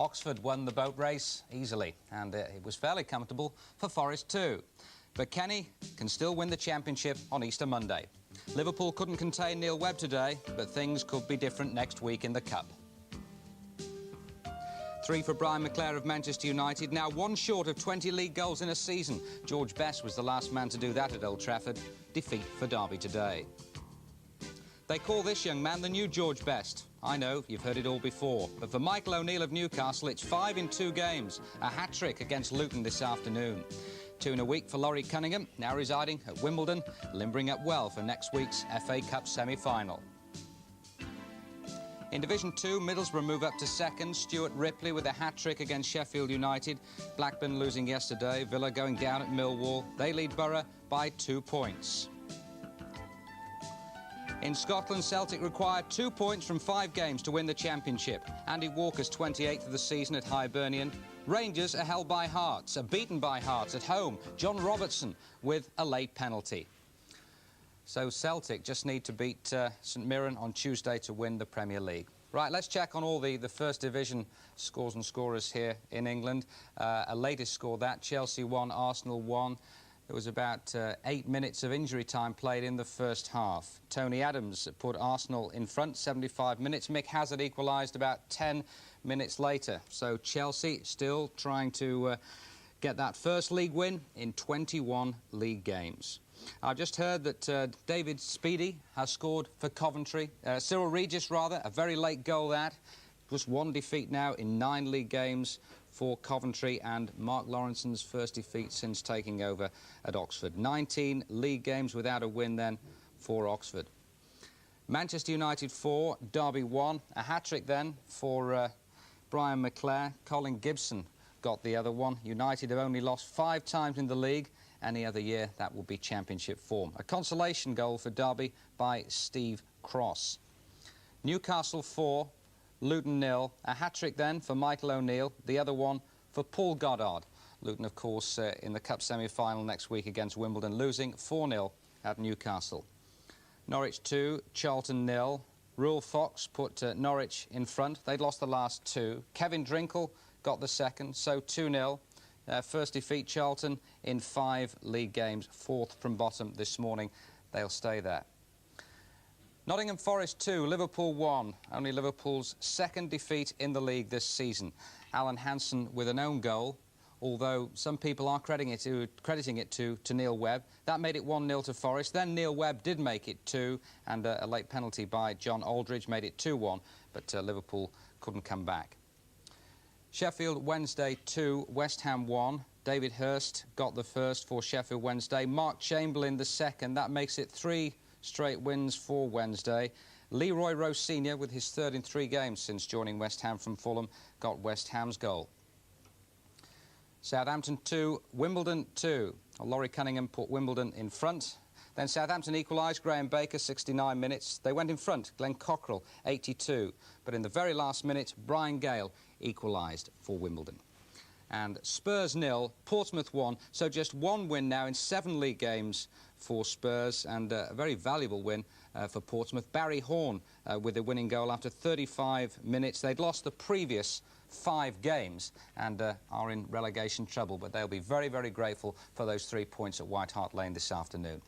Oxford won the boat race easily, and it was fairly comfortable for Forest too. But Kenny can still win the championship on Easter Monday. Liverpool couldn't contain Neil Webb today, but things could be different next week in the Cup. 3 for Brian McClare of Manchester United, now 1 short of 20 league goals in a season. George Best was the last man to do that at Old Trafford. Defeat for Derby today. They call this young man the new George Best. I know, you've heard it all before. But for Michael O'Neill of Newcastle, it's 5 in 2 games. A hat-trick against Luton this afternoon. 2 in a week for Laurie Cunningham, now residing at Wimbledon, limbering up well for next week's FA Cup semi-final. In Division 2, Middlesbrough move up to 2nd. Stuart Ripley with a hat-trick against Sheffield United. Blackburn losing yesterday. Villa going down at Millwall. They lead Borough by 2 points. In Scotland, Celtic required 2 points from 5 games to win the championship. Andy Walker's 28th of the season at Hibernian. Rangers are held by Hearts, are beaten by Hearts at home. John Robertson with a late penalty. So Celtic just need to beat St Mirren on Tuesday to win the Premier League. Right, let's check on all the First Division scores and scorers here in England. A latest score that, Chelsea 1, Arsenal 1. There was about 8 minutes of injury time played in the first half. Tony Adams put Arsenal in front, 75 minutes. Mick Hazard equalised about 10 minutes later. So Chelsea still trying to get that first league win in 21 league games. I've just heard that David Speedy has scored for Coventry. Cyril Regis, rather, a very late goal that. Just 1 defeat now in 9 league games for Coventry, and Mark Lawrenson's first defeat since taking over at Oxford. 19 league games without a win then for Oxford. Manchester United 4, Derby 1. A hat-trick then for Brian McClare. Colin Gibson got the other one. United have only lost 5 times in the league. Any other year, that will be championship form. A consolation goal for Derby by Steve Cross. Newcastle 4, Luton 0. A hat-trick then for Michael O'Neill. The other one for Paul Goddard. Luton, of course, in the Cup semi-final next week against Wimbledon, losing 4-0 at Newcastle. Norwich 2, Charlton 0. Rule Fox put Norwich in front. They'd lost the last 2. Kevin Drinkle got the second, so 2-0. First defeat, Charlton, in 5 league games, 4th from bottom this morning. They'll stay there. Nottingham Forest 2, Liverpool 1. Only Liverpool's 2nd defeat in the league this season. Alan Hansen with an own goal, although some people are crediting it to Neil Webb. That made it 1-0 to Forest. Then Neil Webb did make it 2, and a late penalty by John Aldridge made it 2-1, but Liverpool couldn't come back. Sheffield Wednesday 2, West Ham 1. David Hurst got the first for Sheffield Wednesday. Mark Chamberlain the second. That makes it 3 straight wins for Wednesday. Leroy Rose Sr., with his 3rd in 3 games since joining West Ham from Fulham, got West Ham's goal. Southampton 2, Wimbledon 2. Laurie Cunningham put Wimbledon in front. Then Southampton equalised. Graham Baker, 69 minutes. They went in front. Glenn Cockrell, 82. But in the very last minute, Brian Gale equalised for Wimbledon. And Spurs 0, Portsmouth 1. So just 1 win now in 7 league games for Spurs, and a very valuable win for Portsmouth. Barry Horn with the winning goal after 35 minutes. They'd lost the previous 5 games and are in relegation trouble, but they'll be very, very grateful for those 3 points at White Hart Lane this afternoon.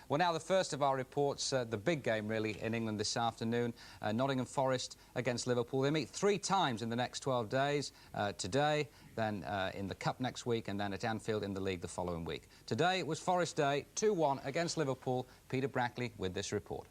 Well, now the first of our reports, the big game really in England this afternoon, Nottingham Forest against Liverpool. They meet 3 times in the next 12 days, today, then in the Cup next week, and then at Anfield in the league the following week. Today it was Forest Day, 2-1 against Liverpool. Peter Brackley with this report.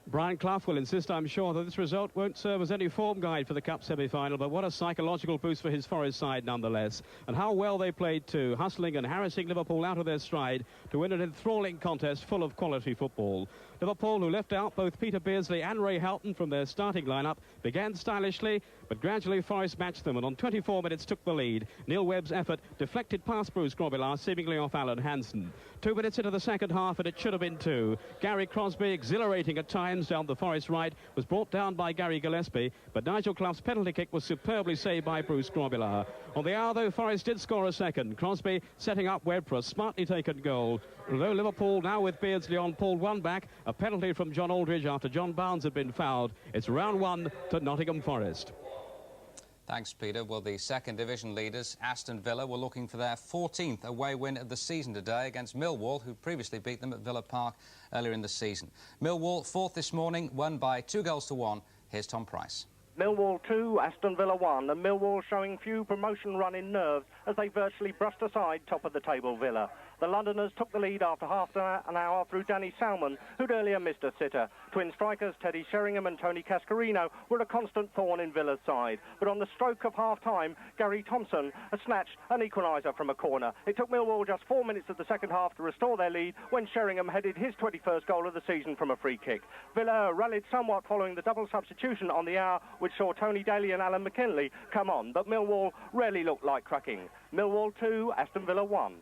Brian Clough will insist, I'm sure, that this result won't serve as any form guide for the Cup semi-final, but what a psychological boost for his Forest side nonetheless. And how well they played too, hustling and harassing Liverpool out of their stride to win an enthralling contest full of quality football. Liverpool, who left out both Peter Beardsley and Ray Houghton from their starting lineup, began stylishly, but gradually Forest matched them and on 24 minutes took the lead. Neil Webb's effort deflected past Bruce Grobbelaar, seemingly off Alan Hansen. 2 minutes into the second half, and it should have been 2. Gary Crosby, exhilarating at times down the Forest right, was brought down by Gary Gillespie, but Nigel Clough's penalty kick was superbly saved by Bruce Grobbelaar. On the hour, though, Forest did score a second. Crosby setting up Webb for a smartly taken goal. Although Liverpool, now with Beardsley on, pulled one back, a penalty from John Aldridge after John Barnes had been fouled. It's round 1 to Nottingham Forest. Thanks, Peter. Well, the second division leaders, Aston Villa, were looking for their 14th away win of the season today against Millwall, who previously beat them at Villa Park earlier in the season. Millwall, fourth this morning, won by 2-1. Here's Tom Price. Millwall 2, Aston Villa 1, and Millwall showing few promotion-running nerves as they virtually brushed aside top of the table Villa. The Londoners took the lead after half an hour through Danny Salmon, who'd earlier missed a sitter. Twin strikers Teddy Sheringham and Tony Cascarino were a constant thorn in Villa's side. But on the stroke of half-time, Gary Thompson had snatched an equaliser from a corner. It took Millwall just 4 minutes of the second half to restore their lead when Sheringham headed his 21st goal of the season from a free kick. Villa rallied somewhat following the double substitution on the hour, which saw Tony Daly and Alan McKinley come on, but Millwall rarely looked like cracking. Millwall 2, Aston Villa 1.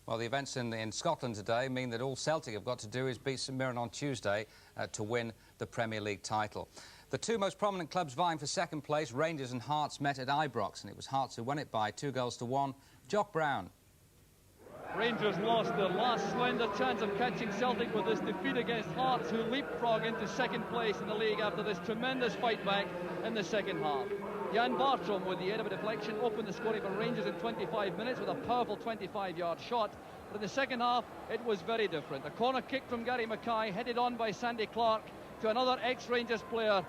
Well, the events in Scotland today mean that all Celtic have got to do is beat St Mirren on Tuesday to win the Premier League title. The two most prominent clubs vying for second place, Rangers and Hearts, met at Ibrox, and it was Hearts who won it by 2-1. Jock Brown. Rangers lost their last slender chance of catching Celtic with this defeat against Hearts, who leapfrog into second place in the league after this tremendous fight back in the second half. Jan Bartram, with the aid of a deflection, opened the scoring for Rangers in 25 minutes with a powerful 25-yard shot. But in the second half, it was very different. A corner kick from Gary Mackay, headed on by Sandy Clark to another ex-Rangers player.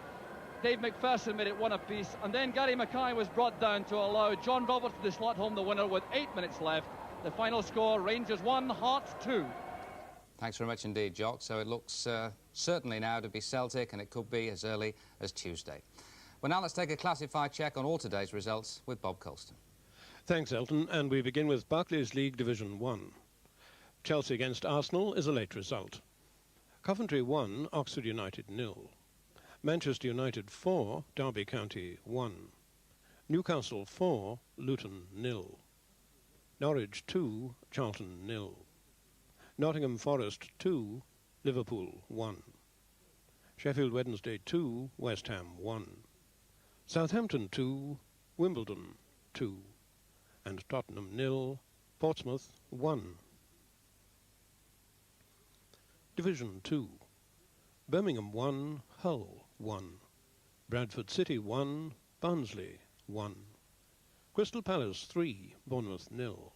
Dave McPherson made it one apiece, and then Gary Mackay was brought down to allow John Roberts to slot home the winner with 8 minutes left. The final score, Rangers 1, Hearts 2. Thanks very much indeed, Jock. So it looks certainly now to be Celtic, and it could be as early as Tuesday. Well, now let's take a classified check on all today's results with Bob Colton. Thanks, Elton, and we begin with Barclays League Division 1. Chelsea against Arsenal is a late result. Coventry 1, Oxford United 0. Manchester United 4, Derby County 1. Newcastle 4, Luton 0. Norwich 2, Charlton 0. Nottingham Forest 2, Liverpool 1. Sheffield Wednesday 2, West Ham 1. Southampton 2, Wimbledon 2. And Tottenham 0, Portsmouth 1. Division 2. Birmingham 1, Hull 1. Bradford City 1, Barnsley 1. Crystal Palace 3, Bournemouth 0.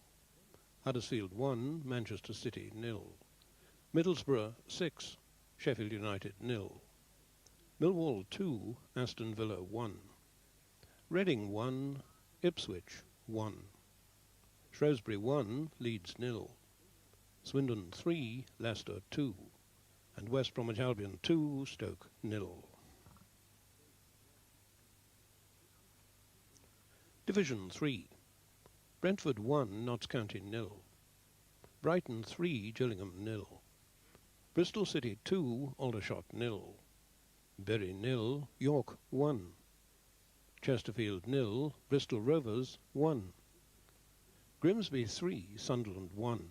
Huddersfield 1, Manchester City 0. Middlesbrough 6, Sheffield United 0. Millwall 2, Aston Villa 1. Reading 1, Ipswich 1. Shrewsbury 1, Leeds 0. Swindon 3, Leicester 2. And West Bromwich Albion 2, Stoke 0. Division 3. Brentford 1, Notts County 0. Brighton 3, Gillingham 0. Bristol City 2, Aldershot 0. Bury 0, York 1. Chesterfield 0, Bristol Rovers 1. Grimsby 3, Sunderland 1.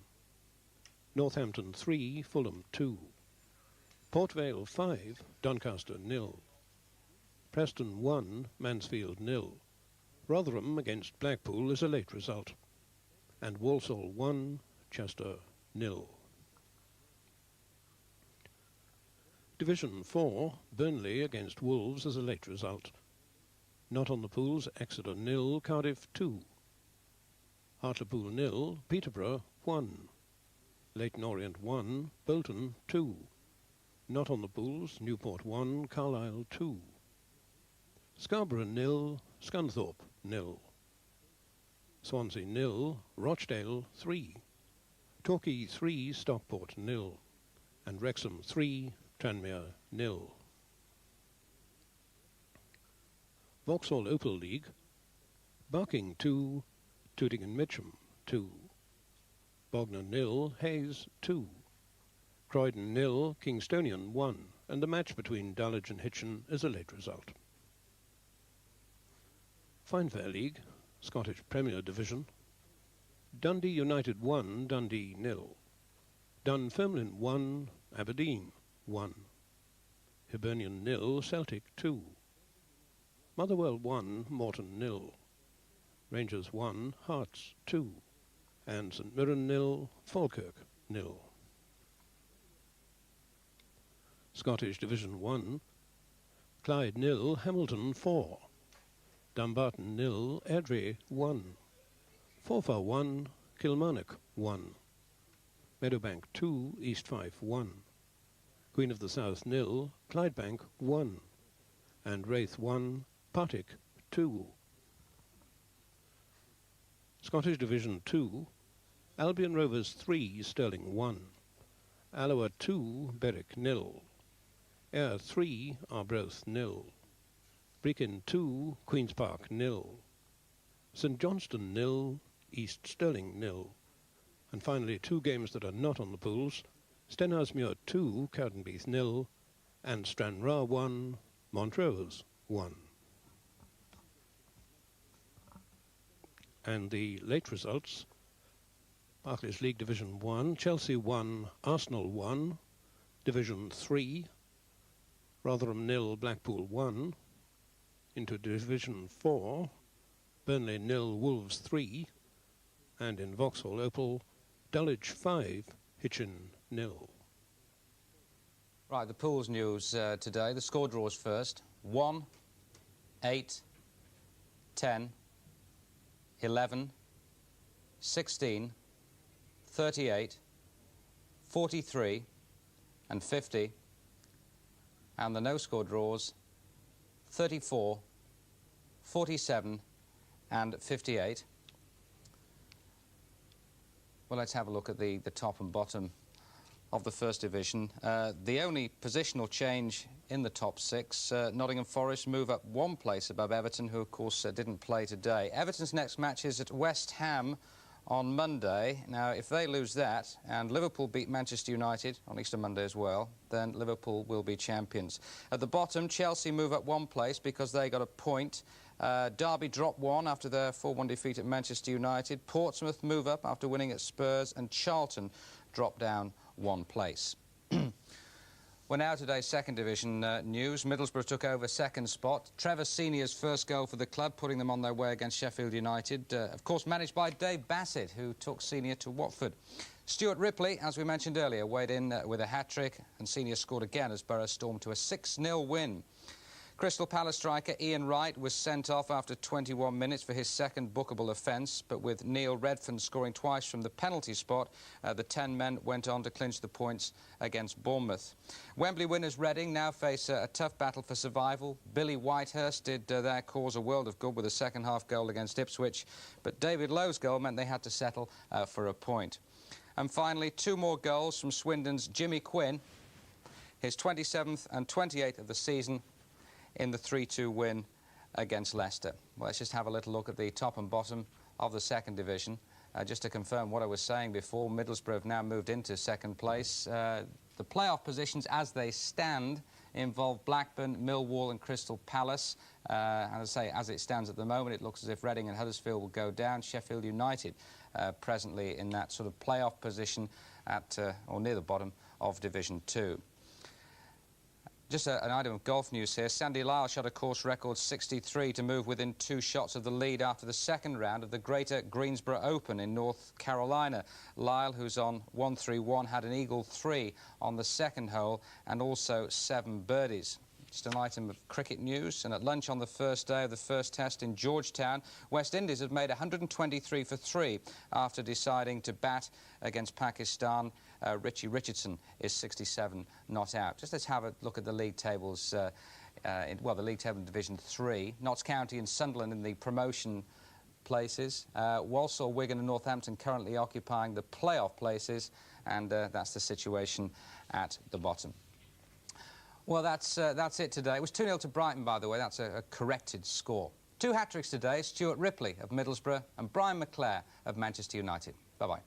Northampton 3, Fulham 2. Port Vale 5, Doncaster 0. Preston 1, Mansfield 0. Rotherham against Blackpool is a late result. And Walsall 1, Chester 0. Division 4, Burnley against Wolves is a late result. Not on the pools, Exeter 0, Cardiff 2. Hartlepool 0, Peterborough 1. Leyton Orient 1, Bolton 2. Not on the pools, Newport 1, Carlisle 2. Scarborough 0, Scunthorpe 0. Swansea 0, Rochdale 3. Torquay 3, Stockport 0. And Wrexham 3, Tranmere 0. Vauxhall Opal League, Barking 2, Tooting and Mitcham 2. Bognor 0, Hayes 2. Croydon 0, Kingstonian 1. And the match between Dulwich and Hitchin is a late result. Finefair League, Scottish Premier Division. Dundee United 1, Dundee 0. Dunfermline 1, Aberdeen 1. Hibernian 0, Celtic 2. Motherwell 1, Morton 0. Rangers 1, Hearts 2. And St Mirren 0, Falkirk 0. Scottish Division 1, Clyde 0, Hamilton 4. Dumbarton 0, Airdrie 1. Forfar 1, Kilmarnock 1. Meadowbank 2, East Fife 1. Queen of the South 0, Clydebank 1. And Wraith 1, Partick 2. Scottish Division 2, Albion Rovers 3, Stirling 1. Alloa 2, Berwick 0. Ayr 3, Arbroath 0. Brechin 2, Queen's Park 0. St Johnstone 0, East Stirling 0. And finally, 2 games that are not on the pools, Stenhousemuir 2, Cowdenbeath 0, and Stranraer 1, Montrose 1. And the late results: Barclays League Division 1, Chelsea 1, Arsenal 1. Division 3, Rotherham 0, Blackpool 1. Into Division 4, Burnley 0, Wolves 3. And in Vauxhall Opal, Dulwich 5, Hitchin 0. Right, the pools news today. The score draws first. 1, 8, 10, 11, 16, 38, 43 and 50. And the no-score draws 34, 47 and 58. Well, let's have a look at the top and bottom of the First Division. The only positional change in the top 6, Nottingham Forest move up 1 place above Everton, who of course didn't play today. Everton's next match is at West Ham on Monday. Now, if they lose that and Liverpool beat Manchester United on Easter Monday as well, then Liverpool will be champions. At the bottom, Chelsea move up 1 place because they got a point. Derby drop 1 after their 4-1 defeat at Manchester United. Portsmouth move up after winning at Spurs, and Charlton drop down 1 place. We're now today's Second Division news. Middlesbrough took over 2nd spot. Trevor Senior's first goal for the club, putting them on their way against Sheffield United. Of course, managed by Dave Bassett, who took Senior to Watford. Stuart Ripley, as we mentioned earlier, weighed in with a hat-trick, and Senior scored again as Borough stormed to a 6-0 win. Crystal Palace striker Ian Wright was sent off after 21 minutes for his 2nd bookable offence, but with Neil Redfern scoring twice from the penalty spot, the 10 men went on to clinch the points against Bournemouth. Wembley winners Reading now face a tough battle for survival. Billy Whitehurst did their cause a world of good with a second-half goal against Ipswich, but David Lowe's goal meant they had to settle for a point. And finally, 2 more goals from Swindon's Jimmy Quinn, his 27th and 28th of the season, in the 3-2 win against Leicester. Well, let's just have a little look at the top and bottom of the Second Division. Just to confirm what I was saying before, Middlesbrough have now moved into 2nd place. The playoff positions as they stand involve Blackburn, Millwall and Crystal Palace. And as I say, as it stands at the moment, it looks as if Reading and Huddersfield will go down. Sheffield United presently in that sort of playoff position at or near the bottom of Division 2. Just an item of golf news here. Sandy Lyle shot a course record 63 to move within 2 shots of the lead after the 2nd round of the Greater Greensboro Open in North Carolina. Lyle, who's on 131, had an eagle 3 on the 2nd hole and also 7 birdies. Just an item of cricket news, and at lunch on the first day of the first test in Georgetown, West Indies had made 123 for 3 after deciding to bat against Pakistan. Richie Richardson is 67 not out. Just let's have a look at the league tables, the league table in Division 3. Notts County and Sunderland in the promotion places. Walsall, Wigan and Northampton currently occupying the playoff places, and that's the situation at the bottom. Well, that's it today. It was 2-0 to Brighton, by the way. That's a corrected score. 2 hat-tricks today, Stuart Ripley of Middlesbrough and Brian McClare of Manchester United. Bye-bye.